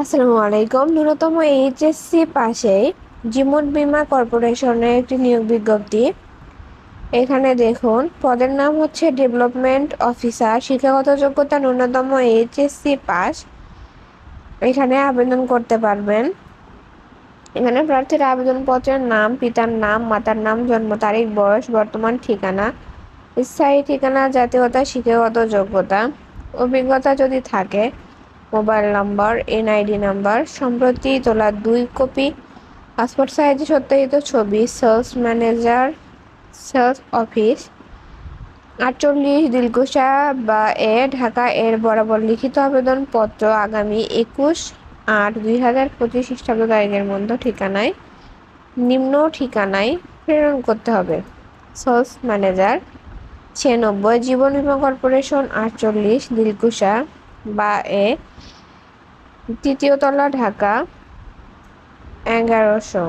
আসসালামু আলাইকুম। ন্যূনতম এইচএসসি পাশেই জীবন বীমা কর্পোরেশনের একটি নিয়োগ বিজ্ঞপ্তি। এখানে দেখুন, পদের নাম হচ্ছে ডেভেলপমেন্ট অফিসার। শিক্ষাগত যোগ্যতা ন্যূনতম এইচএসসি পাস। এখানে আবেদন করতে পারবেন। এখানে প্রার্থীর আবেদনপত্রের নাম, পিতার নাম, মাতার নাম, জন্ম তারিখ, বয়স, বর্তমান ঠিকানা, স্থায়ী ঠিকানা, জাতীয়তা, শিক্ষাগত যোগ্যতা, অভিজ্ঞতা যদি থাকে, মোবাইল নম্বর, এনআইডি নাম্বার, সম্প্রতি তোলা 2 কপি পাসপোর্ট সাইজে সত্যায়িত ছবি, sales manager, sales office 48 Dilkusha বা ঢাকা এর বরাবর লিখিত আবেদনপত্র আগামী 21/8/2025 খ্রিস্টাব্দ তারিখের মধ্যে ঠিকানায় নিম্ন ঠিকানায় প্রেরণ করতে হবে। সেলস ম্যানেজার 96 জীবন বীমা কর্পোরেশন 48 দিলকুশা বা তৃতীয় তলা ঢাকা 1100।